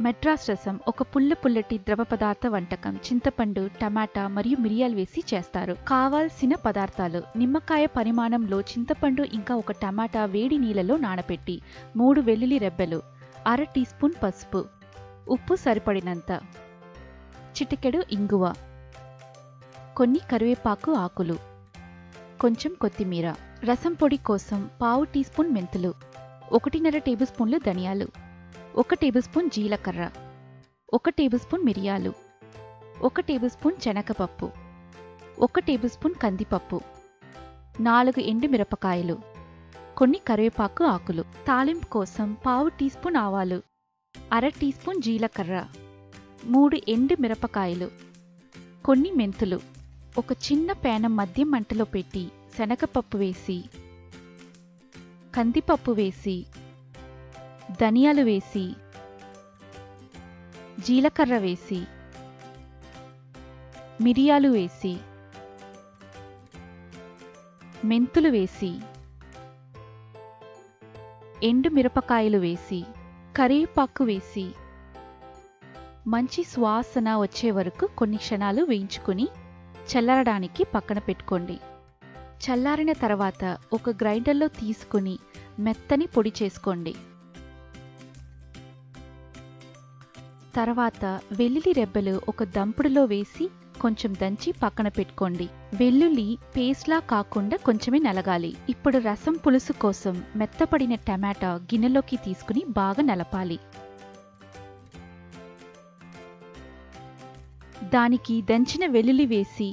మెడ్రాస్ రసం ఒక పుల్లటి ద్రవ పదార్థ వంటకం. చింతపండు, టమాటా మరియు మిరియాలు వేసి చేస్తారు. కావాల్సిన పదార్థాలు: నిమ్మకాయ పరిమాణంలో చింతపండు ఇంకా ఒక టమాటా వేడి నీళ్ళలో నానబెట్టి, 3 వెల్లుల్లి రెబ్బలు, అర టీ స్పూన్ పసుపు, ఉప్పు సరిపడినంత, చిటికెడు ఇంగువ, కొన్ని కరివేపాకు ఆకులు, కొంచెం కొత్తిమీర. రసం పొడి కోసం పావు టీ స్పూన్ మెంతులు, 1.5 టేబుల్ స్పూన్లు ధనియాలు, 1 టేబుల్ స్పూన్ జీలకర్ర, 1 టేబుల్ స్పూన్ మిరియాలు, 1 టేబుల్ స్పూన్ శనగపప్పు, 1 టేబుల్ స్పూన్ కందిపప్పు, 4 ఎండు మిరపకాయలు, కొన్ని కరివేపాకు ఆకులు. తాలింపు కోసం పావు టీ స్పూన్ ఆవాలు, అర టీ స్పూన్ జీలకర్ర, 3 ఎండు మిరపకాయలు, కొన్ని మెంతులు. ఒక చిన్న పేనం మధ్య మంటలో పెట్టి శనగపప్పు వేసి, కందిపప్పు వేసి, ధనియాలు వేసి, జీలకర్ర వేసి, మిరియాలు వేసి, మెంతులు వేసి, ఎండు మిరపకాయలు వేసి, కరివేపాకు వేసి, మంచి సువాసన వచ్చే వరకు కొన్ని క్షణాలు వేయించుకుని చల్లారడానికి పక్కన పెట్టుకోండి. చల్లారిన తర్వాత ఒక గ్రైండర్లో తీసుకుని మెత్తని పొడి చేసుకోండి. తర్వాత వెల్లుల్లి రెబ్బలు ఒక దంపుడులో వేసి కొంచెం దంచి పక్కన పెట్టుకోండి. వెల్లుల్లి పేస్ట్లా కాకుండా కొంచెమే నలగాలి. ఇప్పుడు రసం పులుసు కోసం మెత్తపడిన టమాటా గిన్నెలోకి తీసుకుని బాగా నలపాలి. దానికి దంచిన వెల్లుల్లి వేసి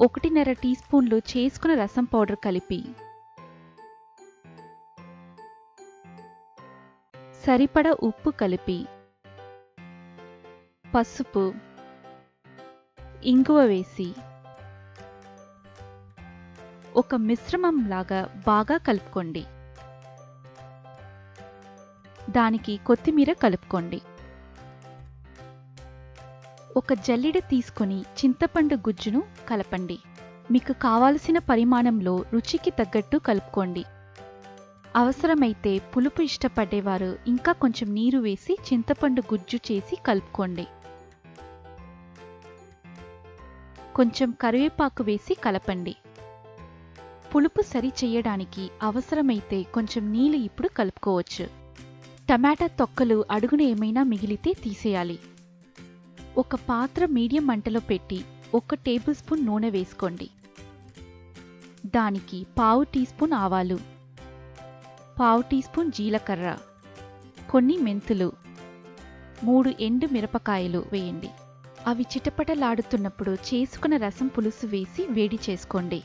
1.5 టీ స్పూన్లు చేసుకున్న రసం పౌడర్ కలిపి, సరిపడ ఉప్పు కలిపి, పసుపు, ఇంగువ వేసి ఒక మిశ్రమంలాగా బాగా కలుపుకోండి. దానికి కొత్తిమీర కలుపుకోండి. ఒక జల్లెడ తీసుకొని చింతపండు గుజ్జును కలపండి. మీకు కావాల్సిన పరిమాణంలో రుచికి తగ్గట్టు కలుపుకోండి. అవసరమైతే పులుపు ఇష్టపడేవారు ఇంకా కొంచెం నీరు వేసి చింతపండు గుజ్జు చేసి కలుపుకోండి. కొంచెం కరివేపాకు వేసి కలపండి. పులుపు సరి చేయడానికి అవసరమైతే కొంచెం నీళ్ళు ఇప్పుడు కలుపుకోవచ్చు. టమాటా తొక్కలు అడుగున ఏమైనా మిగిలితే తీసేయాలి. ఒక పాత్ర మీడియం మంటలో పెట్టి 1 టేబుల్ స్పూన్ నూనె వేసుకోండి. దానికి పావు టీ స్పూన్ ఆవాలు, పావు టీ స్పూన్ జీలకర్ర, కొన్ని మెంతులు, 3 ఎండు మిరపకాయలు వేయండి. అవి చిటపటలాడుతున్నప్పుడు చేసుకున్న రసం పులుసు వేసి వేడి చేసుకోండి.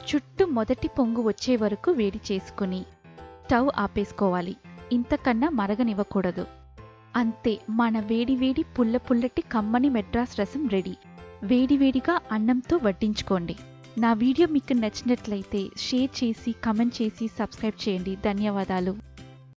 చుట్టూ మొదటి పొంగు వచ్చే వరకు వేడి చేసుకుని స్టవ్ ఆపేసుకోవాలి. ఇంతకన్నా మరగనివ్వకూడదు. అంతే, మన వేడివేడి పుల్లటి కమ్మని మెడ్రాస్ రసం రెడీ. వేడివేడిగా అన్నంతో వడ్డించుకోండి. నా వీడియో మీకు నచ్చినట్లయితే షేర్ చేసి, కమెంట్ చేసి, సబ్స్క్రైబ్ చేయండి. ధన్యవాదాలు.